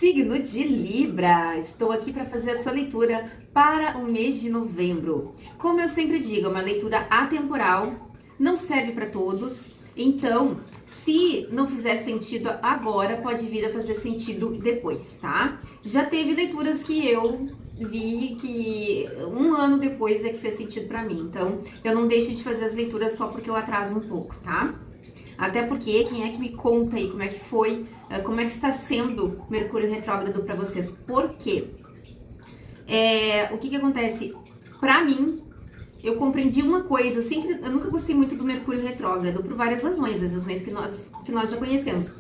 signo de Libra. Estou aqui para fazer a sua leitura para o mês de novembro. Como eu sempre digo, é uma leitura atemporal, não serve para todos. Então, se não fizer sentido agora, pode vir a fazer sentido depois, tá? Já teve leituras que eu vi que um ano depois é que fez sentido para mim. Então, eu não deixo de fazer as leituras só porque eu atraso um pouco, tá? Até porque, quem é que me conta aí como é que foi, como é que está sendo Mercúrio retrógrado para vocês? Por quê? O que acontece? Para mim, eu compreendi uma coisa, eu nunca gostei muito do Mercúrio retrógrado, por várias razões, as razões que nós já conhecemos.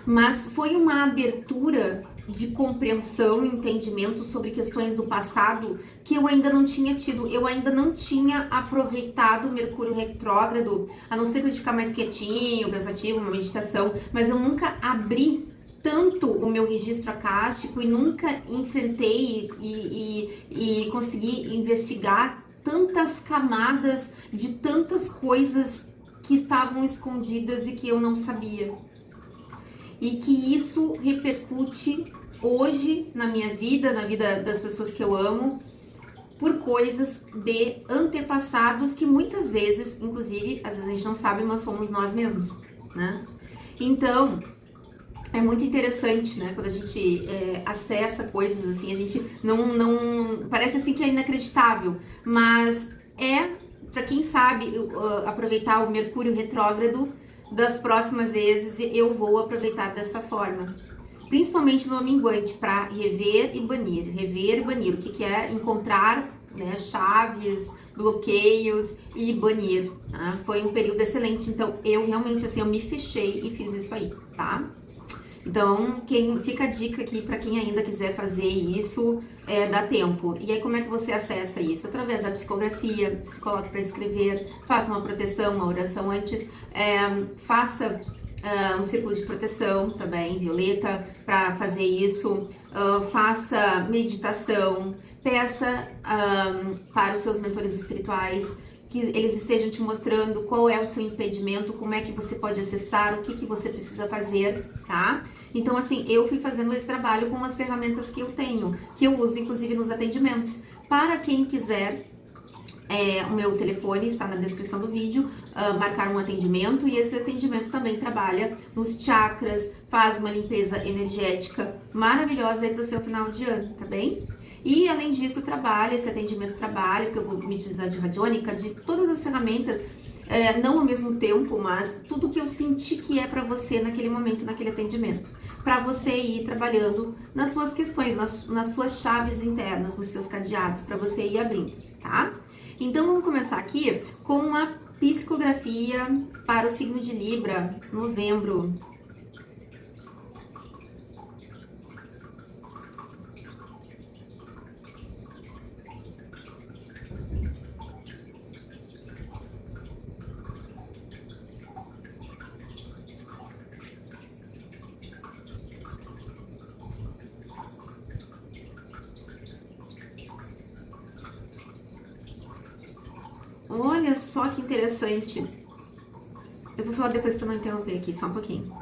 Mas foi uma abertura de compreensão e entendimento sobre questões do passado que eu ainda não tinha tido. Eu ainda não tinha aproveitado o Mercúrio retrógrado, a não ser para ficar mais quietinho, pensativo, uma meditação, mas eu nunca abri tanto o meu registro acástico e nunca enfrentei e consegui investigar tantas camadas de tantas coisas que estavam escondidas e que eu não sabia. E que isso repercute hoje na minha vida, na vida das pessoas que eu amo, por coisas de antepassados que muitas vezes, inclusive, às vezes a gente não sabe, mas fomos nós mesmos, né? Então, é muito interessante, né? Quando a gente acessa coisas assim, a gente não parece assim que é inacreditável, mas para quem sabe, aproveitar o Mercúrio retrógrado das próximas vezes, eu vou aproveitar dessa forma. Principalmente no minguante, para rever e banir. Rever e banir. O que é encontrar, né, chaves, bloqueios e banir. Tá? Foi um período excelente, então eu realmente assim, eu me fechei e fiz isso aí, tá? Então, fica a dica aqui para quem ainda quiser fazer isso, dá tempo. E aí, como é que você acessa isso? Através da psicografia, se coloque para escrever, faça uma proteção, uma oração antes, faça um círculo de proteção também, violeta, para fazer isso, faça meditação, peça para os seus mentores espirituais que eles estejam te mostrando qual é o seu impedimento, como é que você pode acessar, o que você precisa fazer, tá? Então, assim, eu fui fazendo esse trabalho com as ferramentas que eu tenho, que eu uso, inclusive, nos atendimentos. Para quem quiser, o meu telefone está na descrição do vídeo, marcar um atendimento, e esse atendimento também trabalha nos chakras, faz uma limpeza energética maravilhosa aí para o seu final de ano, tá bem? E além disso, esse atendimento trabalha, porque eu vou me utilizar de radiônica, de todas as ferramentas, não ao mesmo tempo, mas tudo que eu senti que é para você naquele momento, naquele atendimento. Para você ir trabalhando nas suas questões, nas suas chaves internas, nos seus cadeados, para você ir abrindo, tá? Então vamos começar aqui com uma psicografia para o signo de Libra, novembro. Olha só que interessante. Eu vou falar depois para não interromper aqui, só um pouquinho.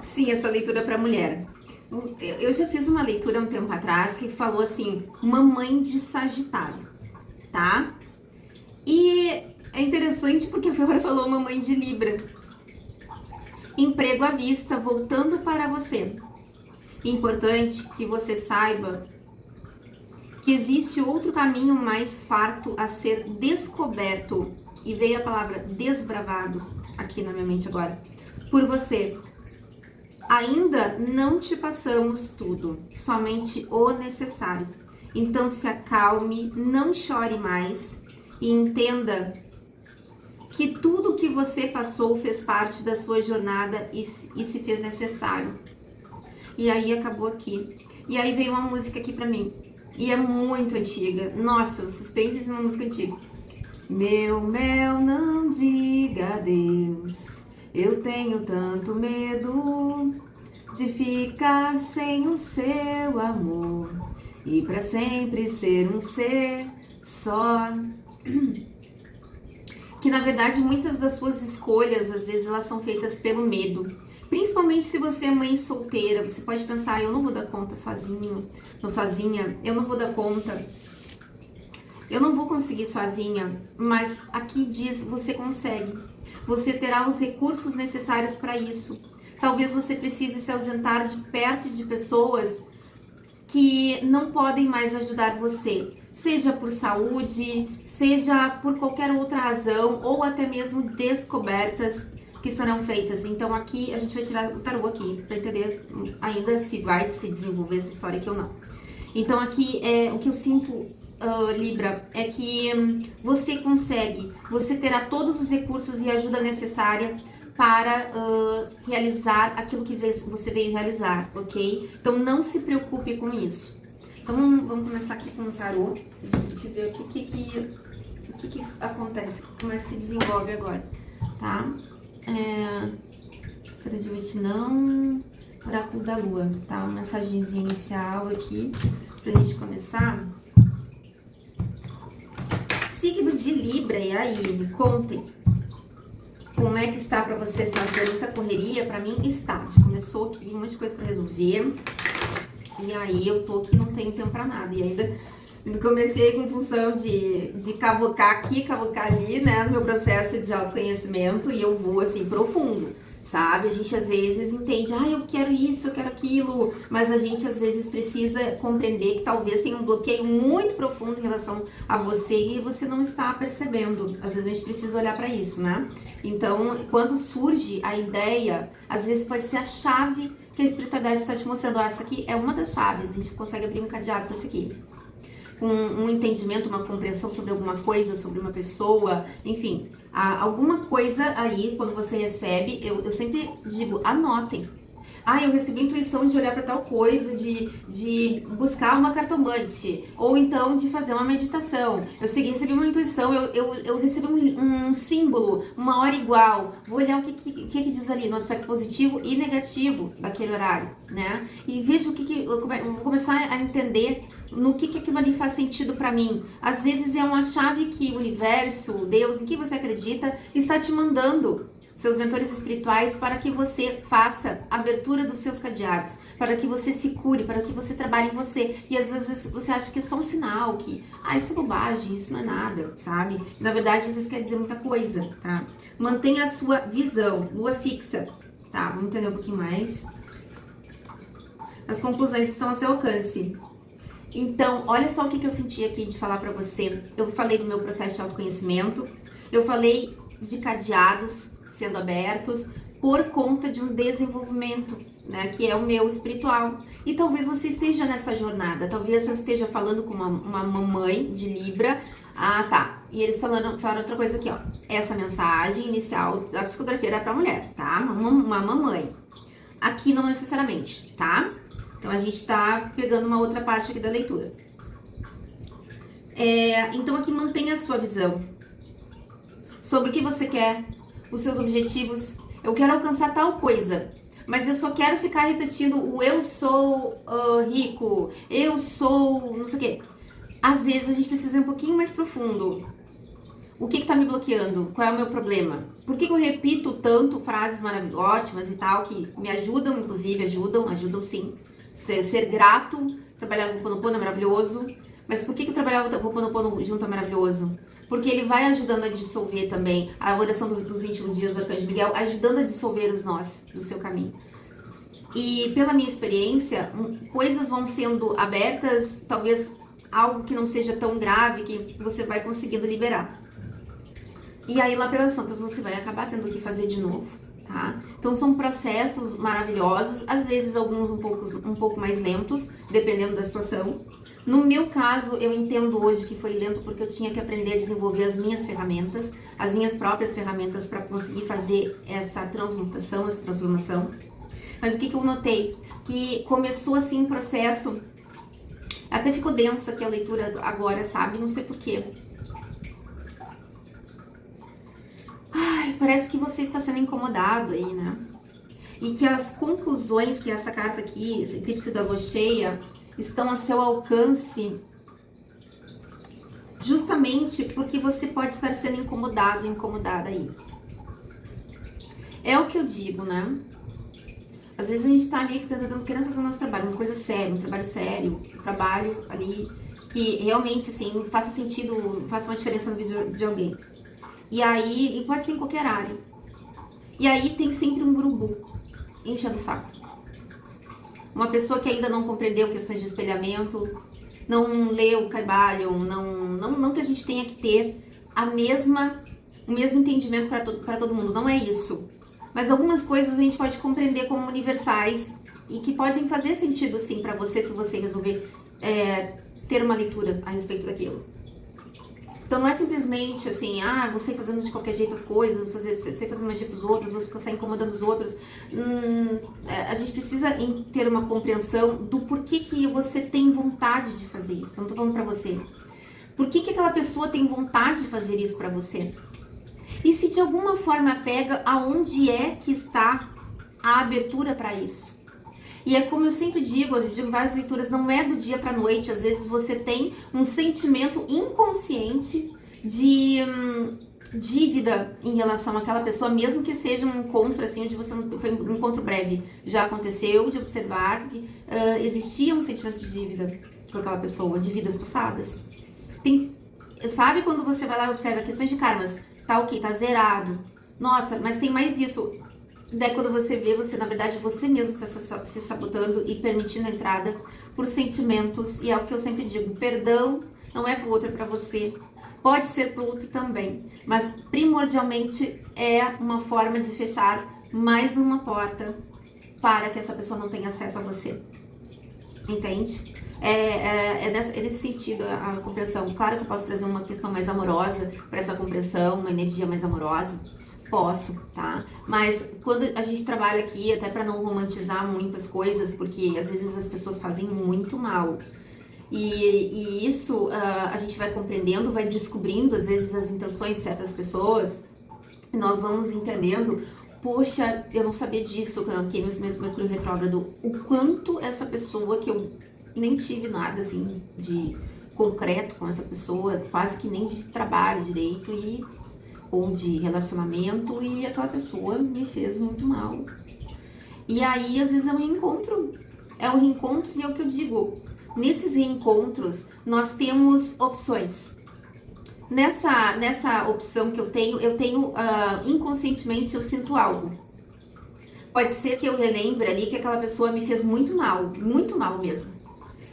Sim, essa leitura para mulher. Eu já fiz uma leitura um tempo atrás que falou assim, mamãe de Sagitário, tá? E é interessante porque agora falou mamãe de Libra. Emprego à vista, voltando para você. Importante que você saiba que existe outro caminho mais farto a ser descoberto. E veio a palavra desbravado aqui na minha mente agora. Por você. Ainda não te passamos tudo, somente o necessário. Então se acalme, não chore mais e entenda que tudo que você passou fez parte da sua jornada e se fez necessário. E aí acabou aqui. E aí veio uma música aqui pra mim. E é muito antiga. Nossa, vocês pensem numa música antiga. Meu mel, não diga adeus. Eu tenho tanto medo de ficar sem o seu amor e pra sempre ser um ser só. Que na verdade muitas das suas escolhas, às vezes elas são feitas pelo medo. Principalmente se você é mãe solteira, você pode pensar, eu não vou dar conta sozinho, não sozinha, eu não vou dar conta. Eu não vou conseguir sozinha, mas aqui diz, você consegue. Você terá os recursos necessários para isso. Talvez você precise se ausentar de perto de pessoas que não podem mais ajudar você. Seja por saúde, seja por qualquer outra razão, ou até mesmo descobertas que serão feitas. Então aqui a gente vai tirar o tarô aqui, para entender ainda se vai se desenvolver essa história aqui ou não. Então aqui o que eu sinto, Libra, é que você consegue, você terá todos os recursos e ajuda necessária para realizar aquilo que você veio realizar, ok? Então não se preocupe com isso. Então vamos começar aqui com o tarô, a gente ver o que acontece, como é que se desenvolve agora, tá? Estrela de noite não, oráculo da lua, tá? Uma mensagenzinha inicial aqui, pra gente começar. Signo de Libra, e aí, me contem. Como é que está pra você? Se não muita correria, pra mim está. Já começou aqui, um monte de coisa pra resolver. E aí eu tô aqui, não tenho tempo pra nada. E ainda comecei com função de cavocar aqui, cavocar ali, né? No meu processo de autoconhecimento. E eu vou, assim, profundo, sabe? A gente às vezes entende, eu quero isso, eu quero aquilo. Mas a gente às vezes precisa compreender que talvez tenha um bloqueio muito profundo em relação a você e você não está percebendo. Às vezes a gente precisa olhar pra isso, né? Então, quando surge a ideia, às vezes pode ser a chave que a espiritualidade está te mostrando. Essa aqui é uma das chaves, a gente consegue abrir um cadeado com isso aqui. Um entendimento, uma compreensão sobre alguma coisa, sobre uma pessoa, enfim. Alguma coisa aí, quando você recebe, eu sempre digo, anotem. Eu recebi intuição de olhar para tal coisa, de buscar uma cartomante, ou então de fazer uma meditação. Eu recebi uma intuição, eu recebi um símbolo, uma hora igual. Vou olhar o que diz ali no aspecto positivo e negativo daquele horário, né? E vejo eu vou começar a entender no que aquilo ali faz sentido para mim. Às vezes é uma chave que o universo, Deus, em que você acredita, está te mandando. Seus mentores espirituais, para que você faça a abertura dos seus cadeados, para que você se cure, para que você trabalhe em você. E às vezes você acha que é só um sinal, que isso é bobagem, isso não é nada, sabe? Na verdade, às vezes quer dizer muita coisa, tá? Mantenha a sua visão, lua fixa, tá? Vamos entender um pouquinho mais. As conclusões estão ao seu alcance. Então, olha só o que eu senti aqui de falar pra você. Eu falei do meu processo de autoconhecimento, eu falei de cadeados sendo abertos por conta de um desenvolvimento, né, que é o meu espiritual. E talvez você esteja nessa jornada, talvez eu esteja falando com uma mamãe de Libra. Tá. E eles falaram outra coisa aqui, ó. Essa mensagem inicial da psicografia era pra mulher, tá? Uma mamãe. Aqui não necessariamente, tá? Então a gente tá pegando uma outra parte aqui da leitura. Então aqui mantenha a sua visão sobre o que você quer, os seus objetivos. Eu quero alcançar tal coisa, mas eu só quero ficar repetindo o eu sou rico, eu sou não sei o quê. Às vezes a gente precisa ir um pouquinho mais profundo. O que tá me bloqueando? Qual é o meu problema? Por que eu repito tanto frases ótimas e tal, que me ajudam, inclusive, ajudam sim. Ser grato, trabalhar no Ho'oponopono é maravilhoso. Mas por que eu trabalhar o Ho'oponopono junto é maravilhoso? Porque ele vai ajudando a dissolver também a oração dos 21 dias do Arcanjo Miguel, ajudando a dissolver os nós do seu caminho. E pela minha experiência, coisas vão sendo abertas, talvez algo que não seja tão grave, que você vai conseguindo liberar. E aí lá pelas santas você vai acabar tendo que fazer de novo, tá? Então são processos maravilhosos, às vezes alguns um pouco mais lentos, dependendo da situação. No meu caso, eu entendo hoje que foi lento porque eu tinha que aprender a desenvolver as minhas ferramentas, as minhas próprias ferramentas para conseguir fazer essa transmutação, essa transformação. Mas o que eu notei? Que começou assim um processo, até ficou densa aqui a leitura agora, sabe? Não sei porquê. Ai, parece que você está sendo incomodado aí, né? E que as conclusões que essa carta aqui, esse eclipse da lua cheia, estão a seu alcance justamente porque você pode estar sendo incomodado, incomodada aí. É o que eu digo, né? Às vezes a gente tá ali querendo fazer o nosso trabalho, uma coisa séria, um trabalho sério, um trabalho ali que realmente, assim, faça sentido, faça uma diferença na vida de alguém. E aí, e pode ser em qualquer área. E aí tem sempre um urubu enchendo o saco. Uma pessoa que ainda não compreendeu questões de espelhamento, não leu o Kybalion, não que a gente tenha que ter o mesmo entendimento para todo mundo, não é isso. Mas algumas coisas a gente pode compreender como universais e que podem fazer sentido sim para você se você resolver ter uma leitura a respeito daquilo. Então não é simplesmente assim, você fazendo de qualquer jeito as coisas, você fazendo magia pros outros, você incomodando os outros. A gente precisa ter uma compreensão do porquê que você tem vontade de fazer isso. Eu não tô falando pra você. Por que aquela pessoa tem vontade de fazer isso pra você? E se de alguma forma pega aonde é que está a abertura para isso? E é como eu sempre digo em várias leituras, não é do dia para noite. Às vezes você tem um sentimento inconsciente de dívida em relação àquela pessoa, mesmo que seja um encontro assim, onde você não foi um encontro breve. Já aconteceu de observar que existia um sentimento de dívida com aquela pessoa, de vidas passadas. Sabe quando você vai lá e observa questões de karmas? Tá ok, tá zerado. Nossa, mas tem mais isso. Daí quando você vê, na verdade, você mesmo está se sabotando e permitindo a entrada por sentimentos. E é o que eu sempre digo, perdão não é pro outro, é pra você. Pode ser pro outro também. Mas primordialmente é uma forma de fechar mais uma porta para que essa pessoa não tenha acesso a você. Entende? É nesse sentido a compreensão. Claro que eu posso trazer uma questão mais amorosa para essa compreensão, uma energia mais amorosa. Posso, tá? Mas quando a gente trabalha aqui, até para não romantizar muitas coisas, porque às vezes as pessoas fazem muito mal. E isso a gente vai compreendendo, vai descobrindo às vezes as intenções de certas pessoas. E nós vamos entendendo, poxa, eu não sabia disso, aqui no Mercúrio retrógrado, o quanto essa pessoa que eu nem tive nada assim de concreto com essa pessoa, quase que nem de trabalho direito ou de relacionamento, e aquela pessoa me fez muito mal. E aí às vezes é um reencontro e é o que eu digo, nesses reencontros nós temos opções. Nessa opção que eu tenho inconscientemente eu sinto algo. Pode ser que eu relembre ali que aquela pessoa me fez muito mal mesmo.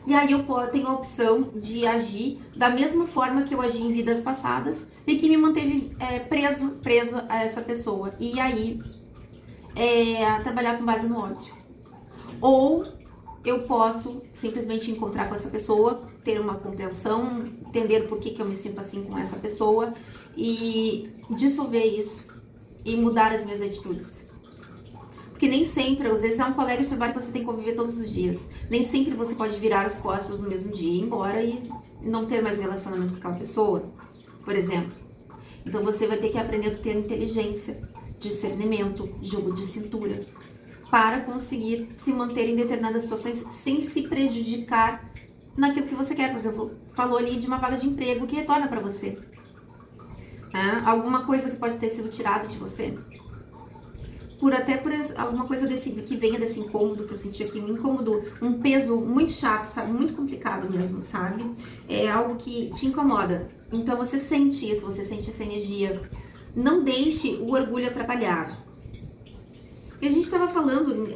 E aí eu tenho a opção de agir da mesma forma que eu agi em vidas passadas e que me manteve preso a essa pessoa. E aí trabalhar com base no ódio. Ou eu posso simplesmente encontrar com essa pessoa, ter uma compreensão, entender por que eu me sinto assim com essa pessoa e dissolver isso e mudar as minhas atitudes. Porque nem sempre, às vezes é um colega de trabalho que você tem que conviver todos os dias. Nem sempre você pode virar as costas no mesmo dia, ir embora e não ter mais relacionamento com aquela pessoa, por exemplo. Então você vai ter que aprender a ter inteligência, discernimento, jogo de cintura, para conseguir se manter em determinadas situações sem se prejudicar naquilo que você quer. Por exemplo, falou ali de uma vaga de emprego que retorna para você. né? Alguma coisa que pode ter sido tirada de você. Por alguma coisa que venha desse incômodo que eu senti aqui, um incômodo, um peso muito chato, sabe? Muito complicado mesmo, sabe? É algo que te incomoda. Então você sente isso, você sente essa energia. Não deixe o orgulho atrapalhar. E a gente estava falando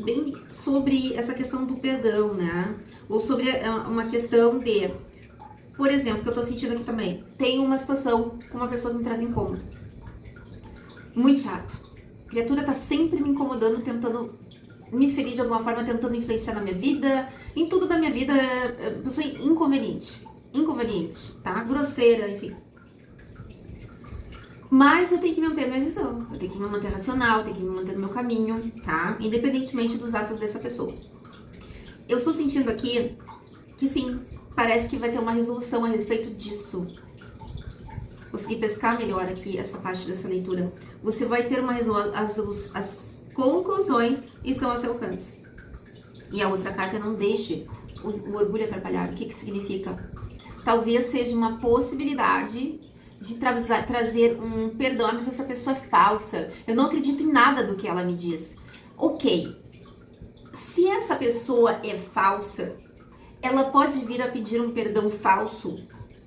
bem sobre essa questão do perdão, né? Ou sobre uma questão de, por exemplo, que eu tô sentindo aqui também. Tem uma situação com uma pessoa que me traz incômodo. Muito chato. A criatura tá sempre me incomodando, tentando me ferir de alguma forma, tentando influenciar na minha vida, em tudo da minha vida. Pessoa inconveniente, tá? Grosseira, enfim. Mas eu tenho que manter a minha visão, eu tenho que me manter racional, eu tenho que me manter no meu caminho, tá? Independentemente dos atos dessa pessoa. Eu estou sentindo aqui que sim, parece que vai ter uma resolução a respeito disso. Consegui pescar melhor aqui essa parte dessa leitura. Você vai ter uma resolução, as conclusões estão ao seu alcance. E a outra carta, não deixe o orgulho atrapalhar. O que significa? Talvez seja uma possibilidade de trazer um perdão, mas essa pessoa é falsa. Eu não acredito em nada do que ela me diz. Ok, se essa pessoa é falsa, ela pode vir a pedir um perdão falso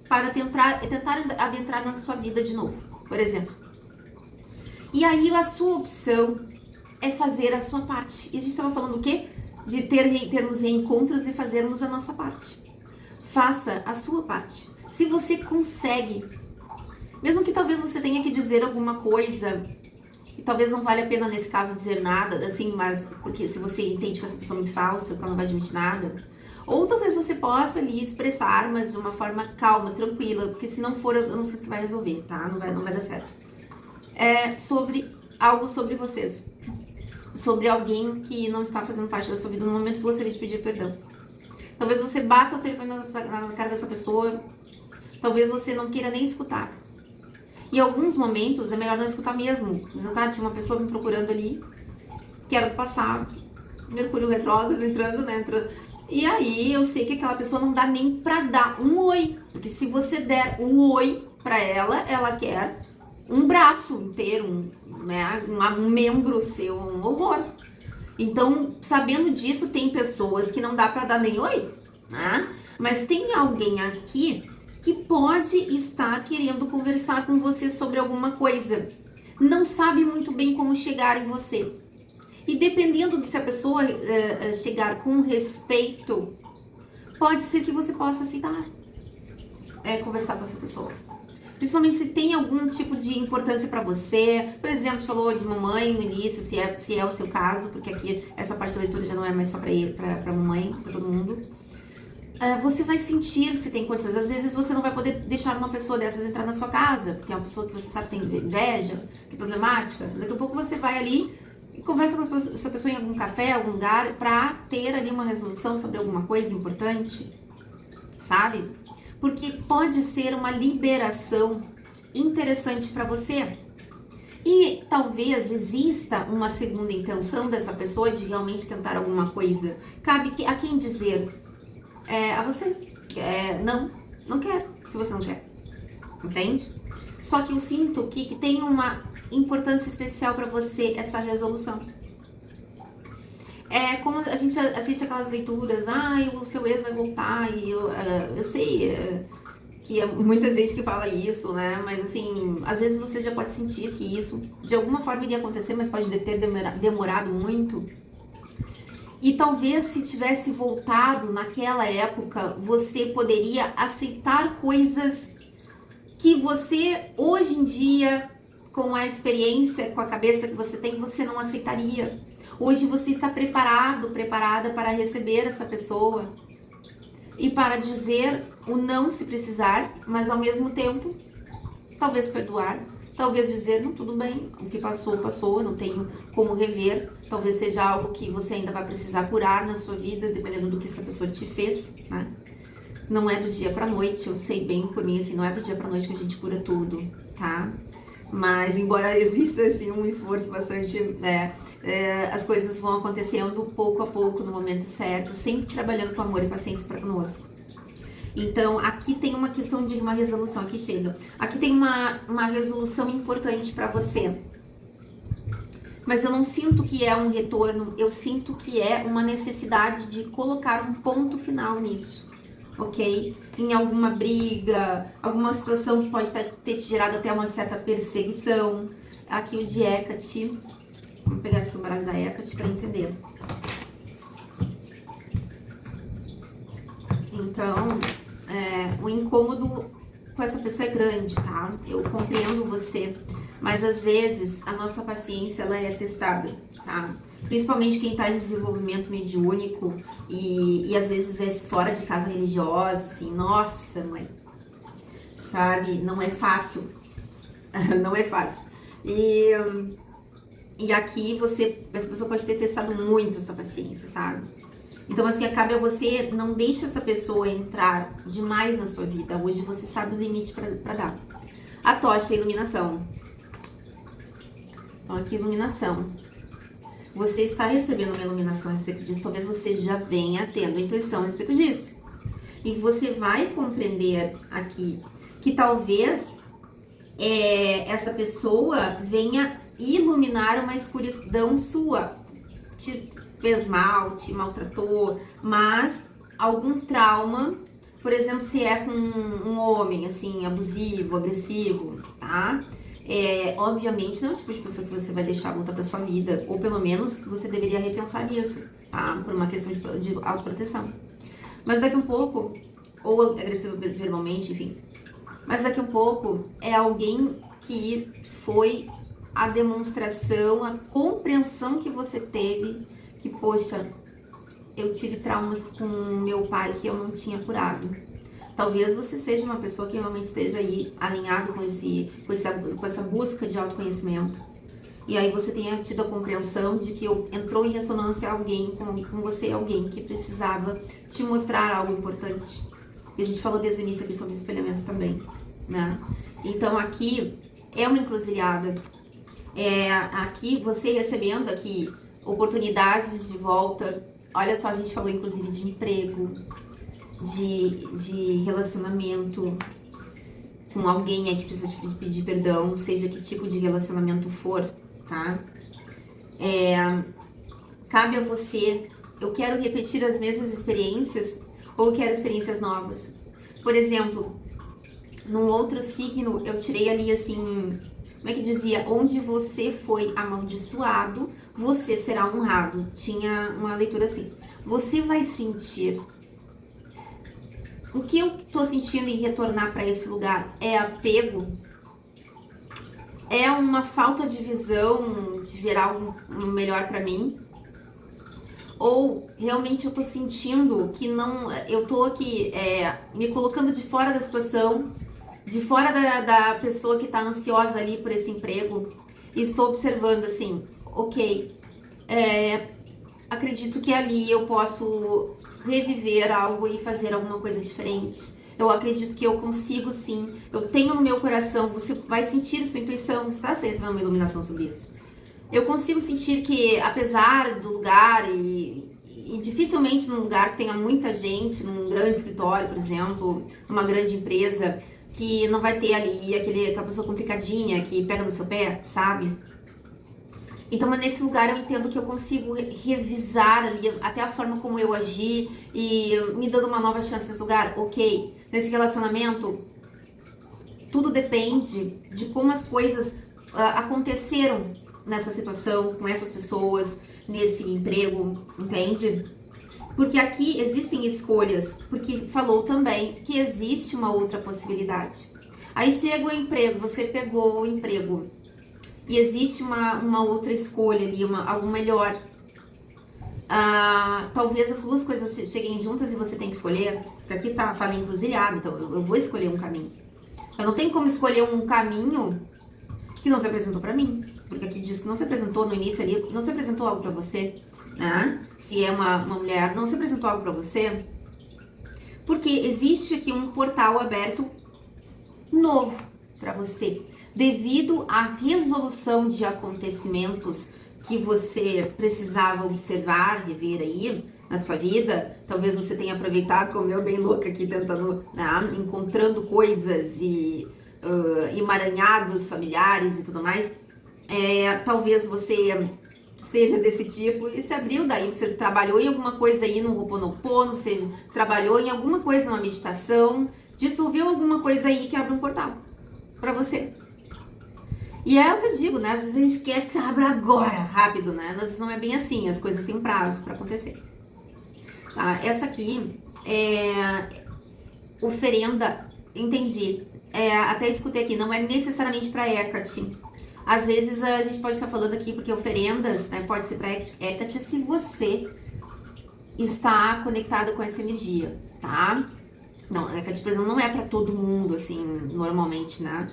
para tentar adentrar na sua vida de novo, por exemplo. E aí a sua opção é fazer a sua parte. E a gente estava falando o quê? De termos reencontros e fazermos a nossa parte. Faça a sua parte. Se você consegue, mesmo que talvez você tenha que dizer alguma coisa, e talvez não vale a pena nesse caso dizer nada, assim, mas porque se você entende que essa pessoa é muito falsa, que ela não vai admitir nada, ou talvez você possa ali expressar, mas de uma forma calma, tranquila, porque se não for, eu não sei o que vai resolver, tá? Não vai dar certo. É sobre algo sobre vocês. Sobre alguém que não está fazendo parte da sua vida no momento que gostaria de pedir perdão. Talvez você bata o telefone na cara dessa pessoa, talvez você não queira nem escutar. Em alguns momentos é melhor não escutar mesmo. Tinha uma pessoa me procurando ali, que era do passado, Mercúrio retrógrado entrando, né? E aí eu sei que aquela pessoa não dá nem pra dar um oi. Porque se você der um oi pra ela, ela quer um braço inteiro, né? Um membro seu, um horror. Então, sabendo disso, tem pessoas que não dá pra dar nem oi, né? Mas tem alguém aqui que pode estar querendo conversar com você sobre alguma coisa. Não sabe muito bem como chegar em você. E dependendo de se a pessoa chegar com respeito, pode ser que você possa aceitar conversar com essa pessoa. Principalmente se tem algum tipo de importância para você. Por exemplo, você falou de mamãe no início, se é o seu caso, porque aqui essa parte da leitura já não é mais só para mamãe, para todo mundo. Você vai sentir se tem condições. Às vezes você não vai poder deixar uma pessoa dessas entrar na sua casa, porque é uma pessoa que você sabe que tem inveja, que é problemática. Daqui a pouco você vai ali e conversa com essa pessoa em algum café, algum lugar, pra ter ali uma resolução sobre alguma coisa importante, sabe? Porque pode ser uma liberação interessante pra você. E talvez exista uma segunda intenção dessa pessoa de realmente tentar alguma coisa. Cabe a quem dizer a você. Não quero, se você não quer. Entende? Só que eu sinto que tem uma importância especial pra você essa resolução. É como a gente assiste aquelas leituras, o seu ex vai voltar, e eu sei que é muita gente que fala isso, né? Mas assim, às vezes você já pode sentir que isso de alguma forma iria acontecer, mas pode ter demorado muito. E talvez se tivesse voltado naquela época, você poderia aceitar coisas que você, hoje em dia, com a experiência, com a cabeça que você tem, você não aceitaria. Hoje você está preparada para receber essa pessoa e para dizer o não se precisar, mas ao mesmo tempo, talvez perdoar, talvez dizer, não, tudo bem, o que passou, passou, não tenho como rever. Talvez seja algo que você ainda vai precisar curar na sua vida, dependendo do que essa pessoa te fez, né? Não é do dia pra noite, eu sei bem por mim, assim, não é do dia pra noite que a gente cura tudo, tá? Mas, embora exista, assim, um esforço bastante, as coisas vão acontecendo pouco a pouco, no momento certo, sempre trabalhando com amor e paciência para conosco. Então, aqui tem uma questão de uma resolução, aqui chega. Aqui tem uma resolução importante para você. Mas eu não sinto que é um retorno, eu sinto que é uma necessidade de colocar um ponto final nisso, ok? Em alguma briga, alguma situação que pode ter te gerado até uma certa perseguição. Aqui o de Hecate. Vamos pegar aqui o baralho da Hecate para entender. Então, o incômodo com essa pessoa é grande, tá? Eu compreendo você, mas às vezes a nossa paciência ela é testada, tá? Principalmente quem tá em desenvolvimento mediúnico e às vezes é fora de casa religiosa, assim, nossa, mãe, sabe? Não é fácil, não é fácil. E aqui essa pessoa pode ter testado muito essa paciência, sabe? Então, assim, cabe a você, não deixe essa pessoa entrar demais na sua vida. Hoje você sabe o limite pra dar. A tocha, a iluminação. Então, aqui, iluminação. Você está recebendo uma iluminação a respeito disso. Talvez você já venha tendo intuição a respeito disso. E você vai compreender aqui que talvez essa pessoa venha iluminar uma escuridão sua. Te fez mal, te maltratou, mas algum trauma, por exemplo, se é com um homem, assim, abusivo, agressivo, tá? Obviamente não é o tipo de pessoa que você vai deixar voltar pra sua vida, ou pelo menos você deveria repensar nisso, tá? Por uma questão de autoproteção. Mas daqui um pouco, ou agressivo verbalmente, enfim, mas daqui um pouco é alguém que foi a demonstração, a compreensão que você teve que, poxa, eu tive traumas com meu pai que eu não tinha curado. Talvez você seja uma pessoa que realmente esteja aí alinhado com essa busca de autoconhecimento. E aí você tenha tido a compreensão de que entrou em ressonância alguém com você, alguém que precisava te mostrar algo importante. E a gente falou desde o início aqui sobre espelhamento também, né? Então aqui é uma encruzilhada. Aqui você recebendo aqui oportunidades de volta. Olha só, a gente falou inclusive de emprego, de relacionamento com alguém aí que precisa pedir perdão, seja que tipo de relacionamento for, tá? Cabe a você, eu quero repetir as mesmas experiências ou eu quero experiências novas. Por exemplo, num outro signo eu tirei ali assim, como é que dizia? Onde você foi amaldiçoado, você será honrado. Tinha uma leitura assim. Você vai sentir. O que eu tô sentindo em retornar para esse lugar é apego? É uma falta de visão de ver algo melhor para mim? Ou realmente eu tô sentindo que não... Eu tô aqui me colocando de fora da situação, de fora da pessoa que tá ansiosa ali por esse emprego, e estou observando assim, ok, acredito que ali eu posso reviver algo e fazer alguma coisa diferente. Eu acredito que eu consigo sim, eu tenho no meu coração, você vai sentir sua intuição, você está recebendo uma iluminação sobre isso. Eu consigo sentir que apesar do lugar e dificilmente num lugar que tenha muita gente, num grande escritório, por exemplo, numa grande empresa, que não vai ter ali aquela pessoa complicadinha que pega no seu pé, sabe? Então, mas nesse lugar eu entendo que eu consigo revisar ali até a forma como eu agi e me dando uma nova chance nesse lugar, ok? Nesse relacionamento, tudo depende de como as coisas aconteceram nessa situação, com essas pessoas, nesse emprego, entende? Porque aqui existem escolhas, porque falou também que existe uma outra possibilidade. Aí chega o emprego, você pegou o emprego e existe uma outra escolha ali, algo melhor. Talvez as duas coisas cheguem juntas e você tem que escolher, porque aqui fala encruzilhada, então eu vou escolher um caminho. Eu não tenho como escolher um caminho que não se apresentou pra mim, porque aqui diz que não se apresentou no início ali, não se apresentou algo pra você. Se é uma mulher, não se apresentou algo pra você, porque existe aqui um portal aberto novo pra você, devido à resolução de acontecimentos que você precisava observar, rever aí, na sua vida. Talvez você tenha aproveitado, como eu, bem louca aqui, tentando, né, encontrando coisas e emaranhados familiares e tudo mais. Talvez você seja desse tipo e se abriu daí, você trabalhou em alguma coisa aí no Ho'oponopono, você trabalhou em alguma coisa numa meditação, dissolveu alguma coisa aí que abre um portal pra você. E é o que eu digo, né? Às vezes a gente quer que abra agora, rápido, né? Às vezes não é bem assim, as coisas têm um prazo pra acontecer. Tá? Essa aqui é oferenda, entendi. Até escutei aqui, não é necessariamente pra Hecate. Às vezes a gente pode estar falando aqui porque oferendas, né, pode ser para Hecate se você está conectado com essa energia, tá? Não, a Hecate, por exemplo, não é para todo mundo, assim, normalmente, né?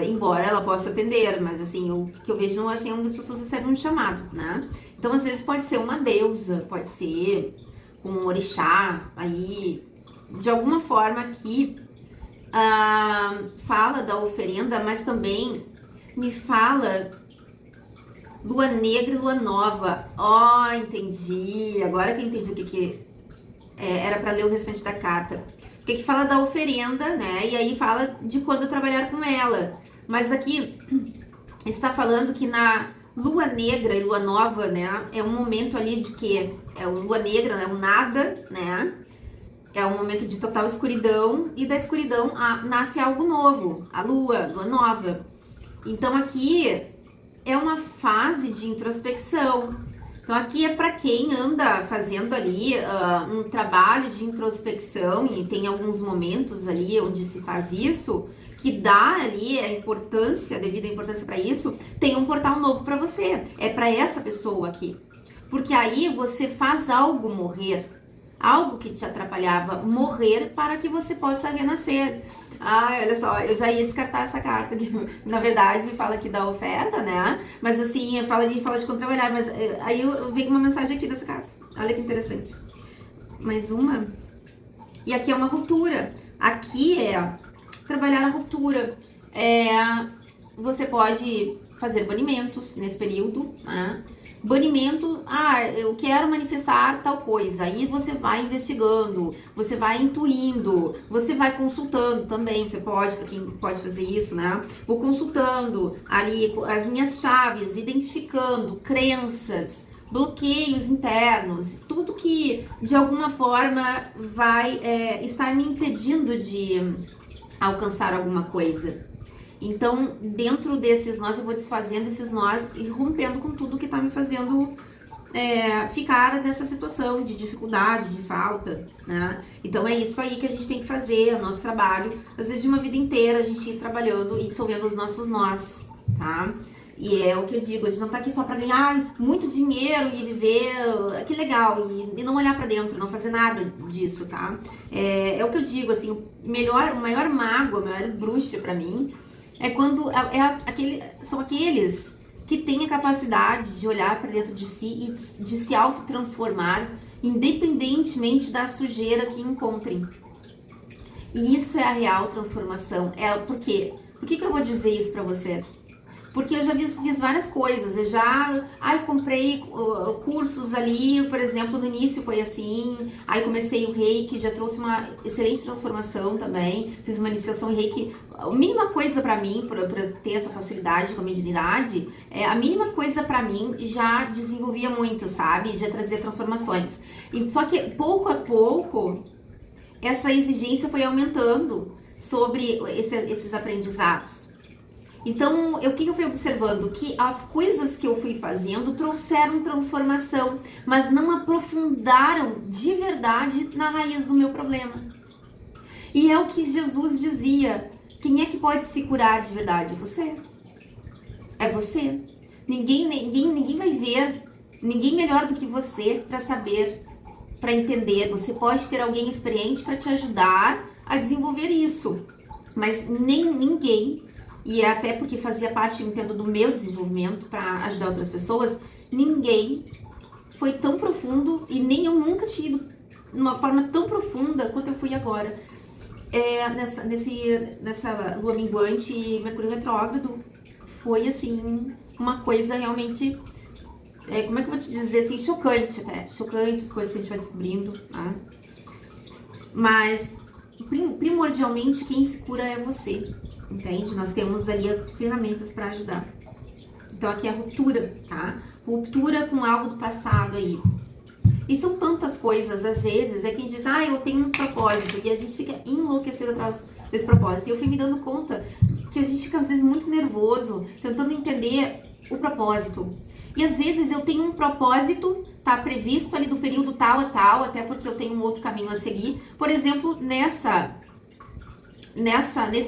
Embora ela possa atender, mas assim, o que eu vejo, assim, algumas pessoas recebem um chamado, né? Então, às vezes pode ser uma deusa, pode ser um orixá, aí, de alguma forma que fala da oferenda, mas também me fala lua negra e lua nova. Entendi. Agora que eu entendi o que era para ler o restante da carta. Porque que fala da oferenda, né? E aí fala de quando trabalhar com ela. Mas aqui está falando que na lua negra e lua nova, né? É um momento ali de que é o lua negra, né? O nada, né? É um momento de total escuridão. E da escuridão nasce algo novo. A lua nova. Então aqui é uma fase de introspecção. Então aqui é para quem anda fazendo ali um trabalho de introspecção e tem alguns momentos ali onde se faz isso, que dá ali a importância, devido à importância para isso, tem um portal novo para você. É para essa pessoa aqui. Porque aí você faz algo morrer, algo que te atrapalhava morrer para que você possa renascer. Olha só, eu já ia descartar essa carta, que na verdade fala aqui da oferta, né? Mas assim, fala de como trabalhar, mas aí eu vejo uma mensagem aqui dessa carta. Olha que interessante. Mais uma. E aqui é uma ruptura. Aqui é trabalhar a ruptura. Você pode fazer banimentos nesse período, né? Banimento, eu quero manifestar tal coisa. Aí você vai investigando, você vai intuindo, você vai consultando também. Você pode, para quem pode fazer isso, né? Vou consultando ali as minhas chaves, identificando crenças, bloqueios internos, tudo que de alguma forma vai estar me impedindo de alcançar alguma coisa. Então, dentro desses nós, eu vou desfazendo esses nós e rompendo com tudo que tá me fazendo ficar nessa situação de dificuldade, de falta, né? Então, é isso aí que a gente tem que fazer, o nosso trabalho. Às vezes, de uma vida inteira, a gente ir trabalhando e dissolvendo os nossos nós, tá? E é o que eu digo, a gente não tá aqui só pra ganhar muito dinheiro e viver, que legal, e não olhar pra dentro, não fazer nada disso, tá? É o que eu digo, assim, o maior mago, a maior bruxa pra mim, é quando são aqueles que têm a capacidade de olhar para dentro de si e de se autotransformar, independentemente da sujeira que encontrem. E isso é a real transformação. Por quê? Por que eu vou dizer isso para vocês? Porque eu já fiz várias coisas, eu já comprei cursos ali, por exemplo, no início foi assim, aí comecei o Reiki, já trouxe uma excelente transformação também, fiz uma iniciação em Reiki, a mínima coisa pra mim, pra ter essa facilidade com a mediunidade, a mínima coisa pra mim já desenvolvia muito, sabe, já trazia transformações. Só que pouco a pouco, essa exigência foi aumentando sobre esses aprendizados. Então, o que eu fui observando? Que as coisas que eu fui fazendo trouxeram transformação, mas não aprofundaram de verdade na raiz do meu problema. E é o que Jesus dizia, quem é que pode se curar de verdade? Você. É você. Ninguém vai ver, ninguém melhor do que você para saber, para entender. Você pode ter alguém experiente para te ajudar a desenvolver isso, mas ninguém... E até porque fazia parte, eu entendo, do meu desenvolvimento para ajudar outras pessoas, ninguém foi tão profundo e nem eu nunca tinha ido de uma forma tão profunda quanto eu fui agora. Nessa lua minguante e Mercúrio retrógrado, foi assim, uma coisa realmente como é que eu vou te dizer assim, chocante até. Chocante as coisas que a gente vai descobrindo, tá? Mas, primordialmente, quem se cura é você, entende? Nós temos ali as ferramentas para ajudar. Então, aqui é a ruptura, tá? Ruptura com algo do passado aí. E são tantas coisas, às vezes, é quem diz, eu tenho um propósito, e a gente fica enlouquecido atrás desse propósito. E eu fui me dando conta que a gente fica, às vezes, muito nervoso, tentando entender o propósito. E, às vezes, eu tenho um propósito, tá previsto ali do período tal a tal, até porque eu tenho um outro caminho a seguir. Por exemplo, nesse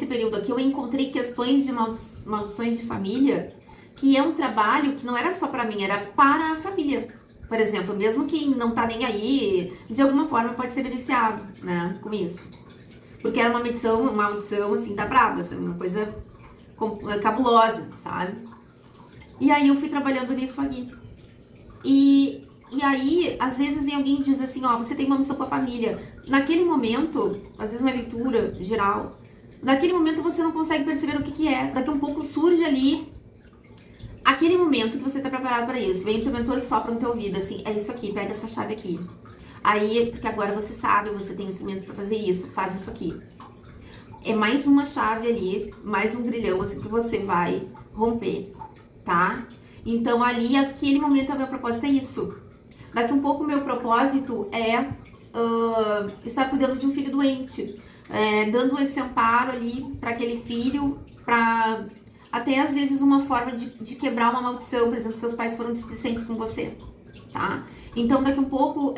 período aqui, eu encontrei questões de maldições de família, que é um trabalho que não era só para mim, era para a família. Por exemplo, mesmo quem não tá nem aí, de alguma forma pode ser beneficiado, né, com isso. Porque era uma maldição assim, da braba, assim, uma coisa cabulosa, sabe? E aí eu fui trabalhando nisso ali. E aí, às vezes vem alguém e diz assim, você tem uma missão com a família. Naquele momento, às vezes uma leitura geral, naquele momento você não consegue perceber o que é. Daqui a um pouco surge ali aquele momento que você tá preparado para isso. Vem o teu mentor e sopra no teu ouvido, assim, é isso aqui, pega essa chave aqui. Aí, porque agora você sabe, você tem instrumentos para fazer isso, faz isso aqui. É mais uma chave ali, mais um grilhão, assim, que você vai romper, tá? Então, ali, aquele momento, o meu propósito é isso. Daqui um pouco, o meu propósito é estar cuidando de um filho doente. Dando esse amparo ali para aquele filho, para até às vezes uma forma de quebrar uma maldição. Por exemplo, seus pais foram displicentes com você, tá? Então, daqui um pouco,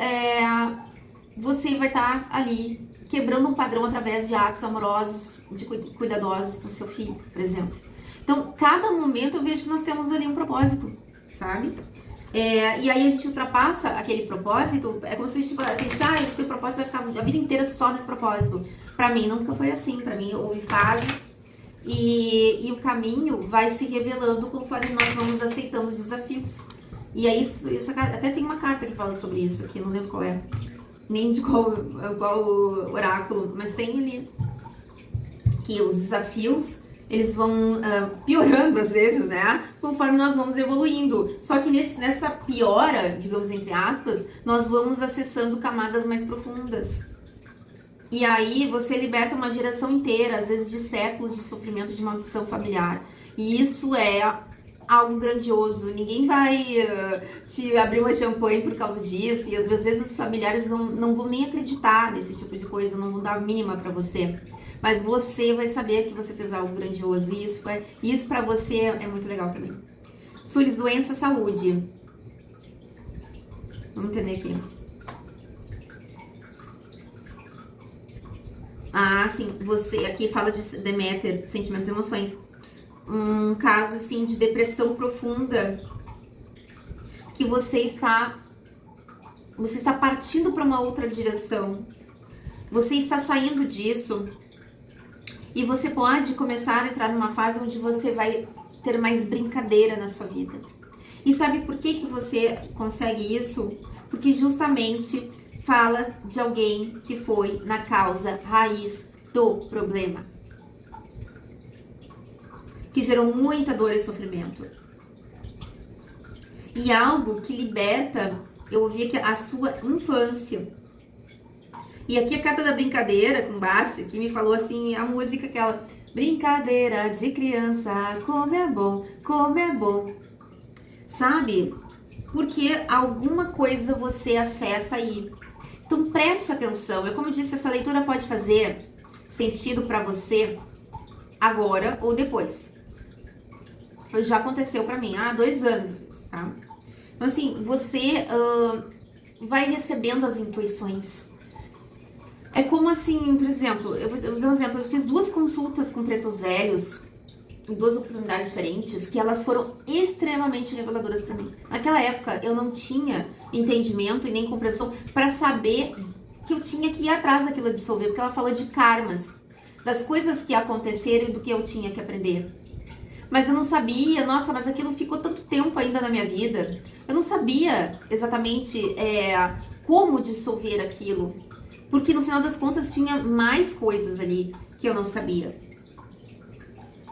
você vai estar ali quebrando um padrão através de atos amorosos, de cuidadosos com seu filho, por exemplo. Então, cada momento eu vejo que nós temos ali um propósito, sabe? E aí a gente ultrapassa aquele propósito, é como se a gente tem um propósito, vai ficar a vida inteira só nesse propósito. Pra mim nunca foi assim, pra mim houve fases e o caminho vai se revelando conforme nós vamos aceitando os desafios. E é isso, até tem uma carta que fala sobre isso aqui, não lembro qual é, nem de qual oráculo, mas tem ali que os desafios eles vão piorando às vezes, né? Conforme nós vamos evoluindo. Só que nessa piora, digamos entre aspas, nós vamos acessando camadas mais profundas. E aí você liberta uma geração inteira, às vezes de séculos de sofrimento, de maldição familiar. E isso é algo grandioso. Ninguém vai te abrir uma champanhe por causa disso. E às vezes os familiares não vão nem acreditar nesse tipo de coisa, não vão dar a mínima pra você. Mas você vai saber que você fez algo grandioso. E isso pra você é muito legal também. Sulis, doença, saúde. Vamos entender aqui. Sim. Você aqui fala de Deméter, sentimentos e emoções. Um caso, assim, de depressão profunda. Que você está partindo para uma outra direção. Você está saindo disso. E você pode começar a entrar numa fase onde você vai ter mais brincadeira na sua vida. E sabe por que você consegue isso? Porque justamente fala de alguém que foi na causa raiz do problema. Que gerou muita dor e sofrimento. E algo que liberta, eu ouvi aqui, a sua infância. E aqui a carta da brincadeira, com baixo, que me falou assim, a música aquela... Brincadeira de criança, como é bom, como é bom. Sabe? Porque alguma coisa você acessa aí. Então preste atenção. Como eu disse, essa leitura pode fazer sentido pra você agora ou depois. Já aconteceu pra mim há 2 anos, tá? Então assim, você vai recebendo as intuições. É como assim, por exemplo, eu vou dar um exemplo, eu fiz 2 consultas com pretos velhos, em 2 oportunidades diferentes, que elas foram extremamente reveladoras pra mim. Naquela época, eu não tinha entendimento e nem compreensão pra saber que eu tinha que ir atrás daquilo a dissolver, porque ela falou de karmas, das coisas que aconteceram e do que eu tinha que aprender. Mas eu não sabia, nossa, mas aquilo ficou tanto tempo ainda na minha vida, eu não sabia exatamente como dissolver aquilo. Porque no final das contas tinha mais coisas ali que eu não sabia.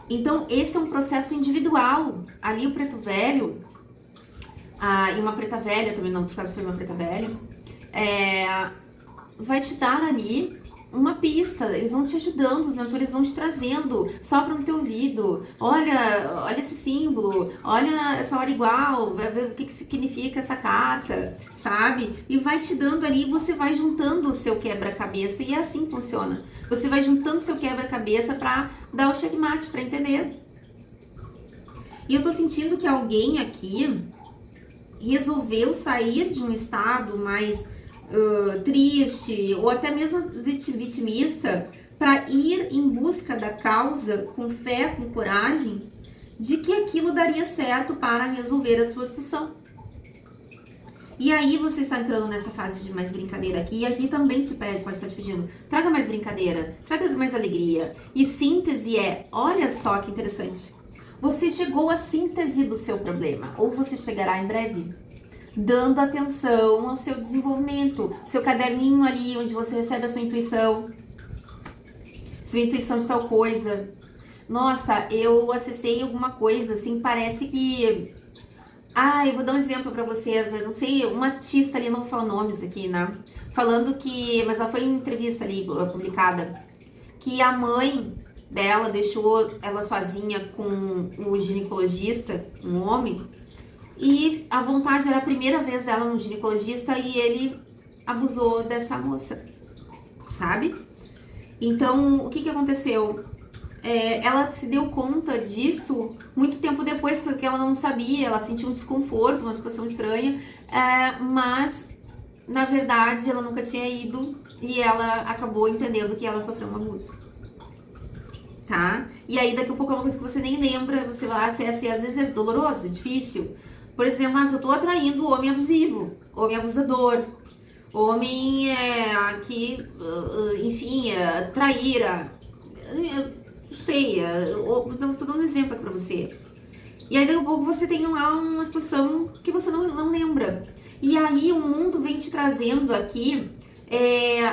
Então esse é um processo individual. Ali o preto velho e uma preta velha, também no outro caso foi uma preta velha, vai te dar ali uma pista, eles vão te ajudando, os mentores vão te trazendo, sopra no teu ouvido, olha esse símbolo, olha essa hora igual, vai ver o que significa essa carta, sabe? E vai te dando ali, você vai juntando o seu quebra-cabeça, e é assim que funciona. Você vai juntando o seu quebra-cabeça para dar o checkmate, para entender. E eu tô sentindo que alguém aqui resolveu sair de um estado mais triste ou até mesmo vitimista para ir em busca da causa com fé, com coragem, de que aquilo daria certo para resolver a sua situação. E aí você está entrando nessa fase de mais brincadeira aqui, e aqui também te pede, pode estar te pedindo, traga mais brincadeira, traga mais alegria. E síntese olha só que interessante, você chegou à síntese do seu problema, ou você chegará em breve, dando atenção ao seu desenvolvimento, seu caderninho ali onde você recebe a sua intuição de tal coisa. Nossa, eu acessei alguma coisa, assim, parece que... eu vou dar um exemplo pra vocês, eu não sei, uma artista ali, não vou falar nomes aqui, né, falando que, mas ela foi em entrevista ali, publicada, que a mãe dela deixou ela sozinha com o ginecologista, um homem, e a vontade era a primeira vez dela no ginecologista e ele abusou dessa moça, sabe? Então, o que aconteceu? Ela se deu conta disso muito tempo depois, porque ela não sabia, ela sentiu um desconforto, uma situação estranha, mas, na verdade, ela nunca tinha ido e ela acabou entendendo que ela sofreu um abuso. Tá? E aí, daqui a pouco é uma coisa que você nem lembra, você vai lá, às vezes é doloroso, é difícil. Por exemplo, eu tô atraindo homem abusivo, homem abusador, homem que, enfim, traíra, não sei, tô dando um exemplo aqui pra você. E aí, daqui a pouco você tem lá uma situação que você não lembra. E aí, o mundo vem te trazendo aqui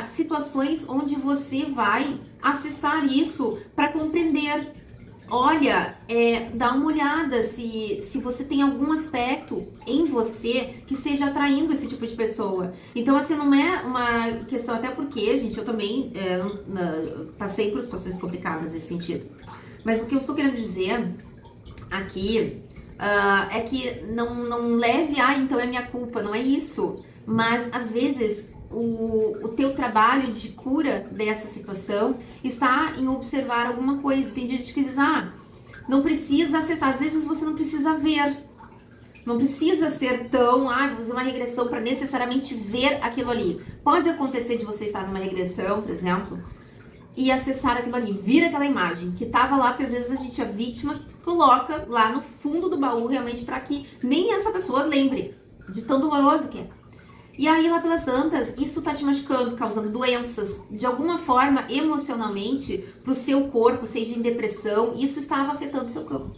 situações onde você vai acessar isso para compreender. Olha, dá uma olhada se você tem algum aspecto em você que esteja atraindo esse tipo de pessoa. Então, assim, não é uma questão, até porque, gente, eu também passei por situações complicadas nesse sentido. Mas o que eu estou querendo dizer aqui é que não leve, então é minha culpa, não é isso. Mas, às vezes, o teu trabalho de cura dessa situação está em observar alguma coisa. Tem gente que diz, não precisa acessar, às vezes você não precisa ver, não precisa ser tão, vou fazer uma regressão para necessariamente ver aquilo ali. Pode acontecer de você estar numa regressão, por exemplo, e acessar aquilo ali, vir aquela imagem que estava lá, porque às vezes a vítima coloca lá no fundo do baú realmente para que nem essa pessoa lembre de tão doloroso que é. E aí, lá pelas tantas, isso tá te machucando, causando doenças, de alguma forma, emocionalmente, pro seu corpo, seja em depressão, isso estava afetando o seu corpo.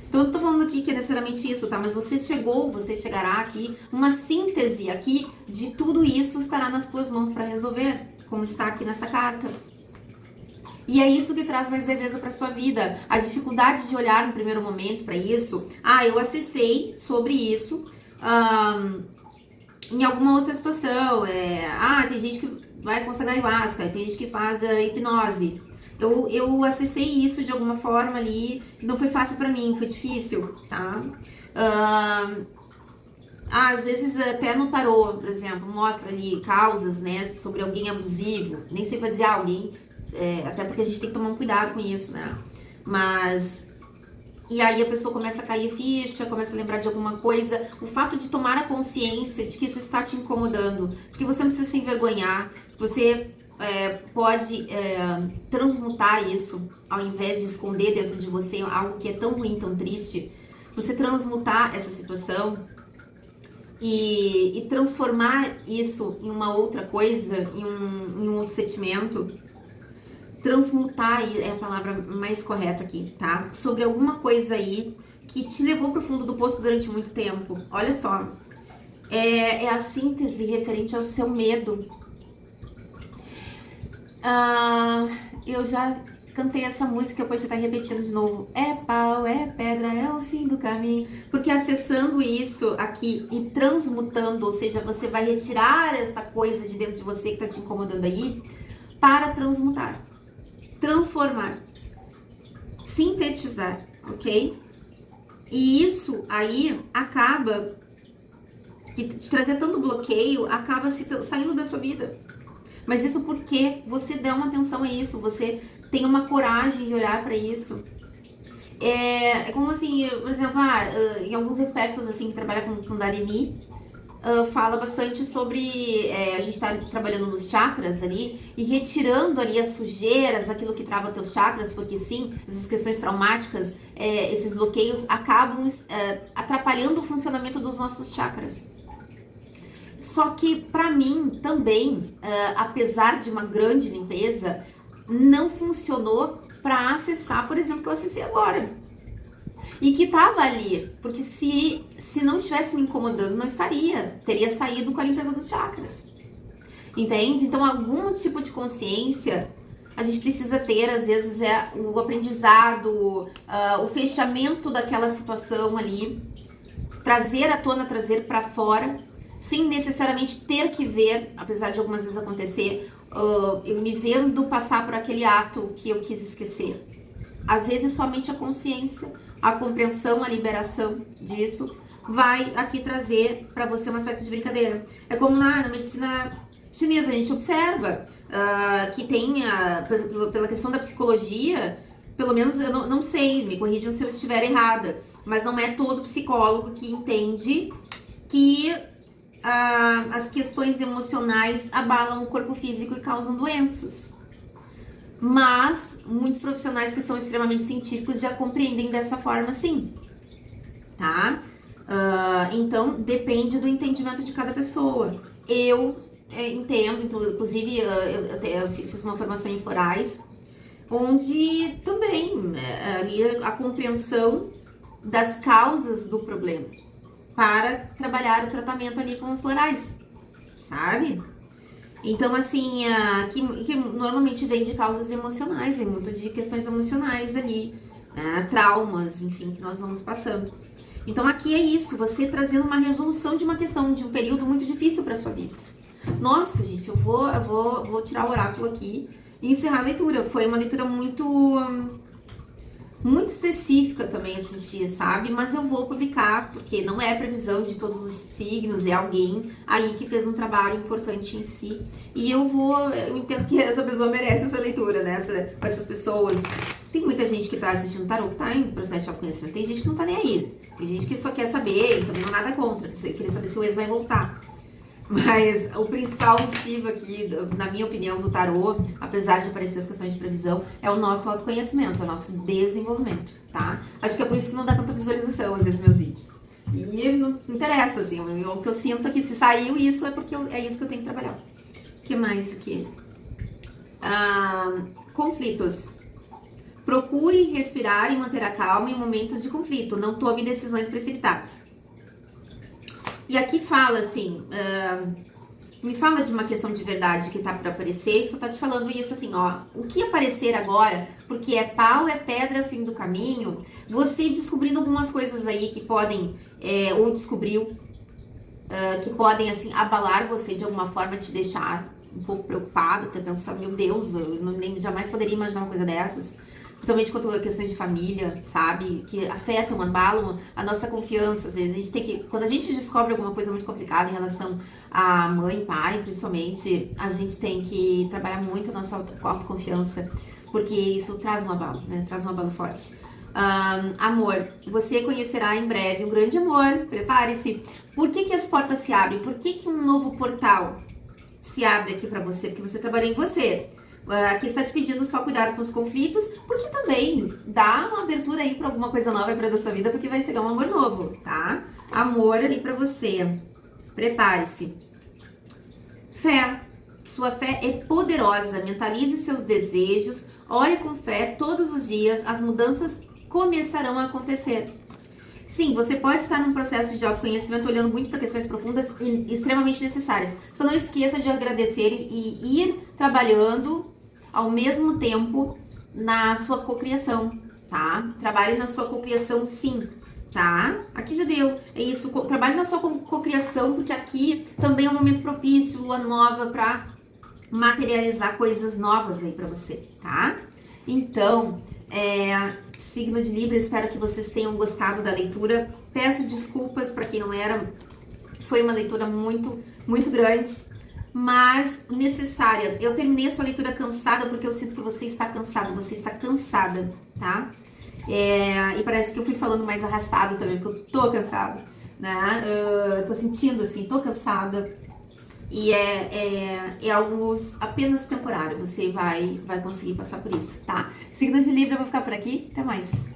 Então, eu não tô falando aqui que é necessariamente isso, tá? Mas você chegará aqui, uma síntese aqui de tudo isso estará nas tuas mãos para resolver, como está aqui nessa carta. E é isso que traz mais leveza para sua vida. A dificuldade de olhar no primeiro momento para isso, eu acessei sobre isso, em alguma outra situação, tem gente que vai consagrar ayahuasca, tem gente que faz hipnose. Eu acessei isso de alguma forma ali, não foi fácil pra mim, foi difícil, tá? Às vezes até no tarô, por exemplo, mostra ali causas, né, sobre alguém abusivo, nem sei pra dizer alguém, até porque a gente tem que tomar um cuidado com isso, né? Mas... E aí a pessoa começa a cair ficha, começa a lembrar de alguma coisa. O fato de tomar a consciência de que isso está te incomodando, de que você não precisa se envergonhar, você pode transmutar isso, ao invés de esconder dentro de você algo que é tão ruim, tão triste, você transmutar essa situação e transformar isso em uma outra coisa, em um outro sentimento. Transmutar é a palavra mais correta aqui, tá? Sobre alguma coisa aí que te levou pro fundo do poço durante muito tempo. Olha só, é a síntese referente ao seu medo. Eu já cantei essa música, depois já tá repetindo de novo. É pau, é pedra, é o fim do caminho. Porque acessando isso aqui e transmutando, ou seja, você vai retirar essa coisa de dentro de você que tá te incomodando aí, para transmutar, transformar, sintetizar, ok? E isso aí acaba, que te trazer tanto bloqueio, acaba saindo da sua vida. Mas isso porque você dá uma atenção a isso, você tem uma coragem de olhar para isso. É como assim, por exemplo, em alguns aspectos, assim, que trabalha com Darini, fala bastante sobre, a gente tá trabalhando nos chakras ali, e retirando ali as sujeiras, aquilo que trava teus chakras, porque sim, essas questões traumáticas, esses bloqueios acabam atrapalhando o funcionamento dos nossos chakras. Só que para mim também, apesar de uma grande limpeza, não funcionou para acessar, por exemplo, que eu acessei agora. E que tava ali, porque se não estivesse me incomodando, não estaria. Teria saído com a limpeza dos chakras. Entende? Então, algum tipo de consciência a gente precisa ter, às vezes, o aprendizado, o fechamento daquela situação ali, trazer à tona, trazer para fora, sem necessariamente ter que ver, apesar de algumas vezes acontecer, eu me vendo passar por aquele ato que eu quis esquecer. Às vezes, somente a consciência, a compreensão, a liberação disso vai aqui trazer para você um aspecto de brincadeira. É como na medicina chinesa, a gente observa que tem, pela questão da psicologia, pelo menos eu não sei, me corrijam se eu estiver errada, mas não é todo psicólogo que entende que as questões emocionais abalam o corpo físico e causam doenças. Mas muitos profissionais que são extremamente científicos já compreendem dessa forma, sim, tá? Então, depende do entendimento de cada pessoa. Eu entendo, inclusive, eu fiz uma formação em florais, onde também ali a compreensão das causas do problema para trabalhar o tratamento ali com os florais, sabe? Então, assim, que normalmente vem de causas emocionais, é muito de questões emocionais ali, né? Traumas, enfim, que nós vamos passando. Então, aqui é isso, você trazendo uma resolução de uma questão, de um período muito difícil para sua vida. Nossa, gente, eu vou tirar o oráculo aqui e encerrar a leitura. Foi uma leitura muito específica também, eu senti, sabe? Mas eu vou publicar, porque não é previsão de todos os signos, é alguém aí que fez um trabalho importante em si. E eu entendo que essa pessoa merece essa leitura, né? Com essas pessoas. Tem muita gente que tá assistindo tarô que tá em processo de autoconhecimento. Tem gente que não tá nem aí. Tem gente que só quer saber, e também não nada contra. Queria saber se o ex vai voltar. Mas o principal motivo aqui, na minha opinião, do tarô, apesar de aparecer as questões de previsão, é o nosso autoconhecimento, é o nosso desenvolvimento, tá? Acho que é por isso que não dá tanta visualização, às vezes, meus vídeos. E não interessa, assim, o que eu sinto aqui, se saiu isso, é porque é isso que eu tenho que trabalhar. O que mais aqui? Conflitos. Procure respirar e manter a calma em momentos de conflito, não tome decisões precipitadas. E aqui fala assim, me fala de uma questão de verdade que tá para aparecer, e só tá te falando isso assim, ó, o que aparecer agora, porque é pau, é pedra, é o fim do caminho, você descobrindo algumas coisas aí que podem, ou descobriu, que podem, assim, abalar você de alguma forma, te deixar um pouco preocupado, até pensar, meu Deus, eu jamais poderia imaginar uma coisa dessas. Principalmente quanto a questões de família, sabe? Que afetam, abalam a nossa confiança. Às vezes a gente tem que... Quando a gente descobre alguma coisa muito complicada em relação a mãe, pai, principalmente, a gente tem que trabalhar muito a nossa autoconfiança, porque isso traz um abalo, né? Traz um abalo forte. Amor, você conhecerá em breve um grande amor. Prepare-se. Por que as portas se abrem? Por que um novo portal se abre aqui pra você? Porque você trabalha em você. Aqui está te pedindo só cuidado com os conflitos, porque também dá uma abertura aí para alguma coisa nova para da sua vida, porque vai chegar um amor novo, tá? Amor ali para você. Prepare-se. Fé. Sua fé é poderosa. Mentalize seus desejos. Ore com fé todos os dias. As mudanças começarão a acontecer. Sim, você pode estar num processo de autoconhecimento olhando muito para questões profundas e extremamente necessárias. Só não esqueça de agradecer e ir trabalhando ao mesmo tempo na sua cocriação, tá? Trabalhe na sua cocriação, sim, tá? Aqui já deu. É isso, trabalhe na sua cocriação, porque aqui também é um momento propício, lua nova, pra materializar coisas novas aí pra você, tá? Então, signo de Libra, espero que vocês tenham gostado da leitura. Peço desculpas pra quem não era, foi uma leitura muito, muito grande, mas necessária. Eu terminei a sua leitura cansada porque eu sinto que você está cansado, você está cansada, tá? E parece que eu fui falando mais arrastado também, porque eu tô cansada, né? Tô sentindo assim, tô cansada. E é algo apenas temporário, você vai conseguir passar por isso, tá? Signo de Libra, eu vou ficar por aqui, até mais.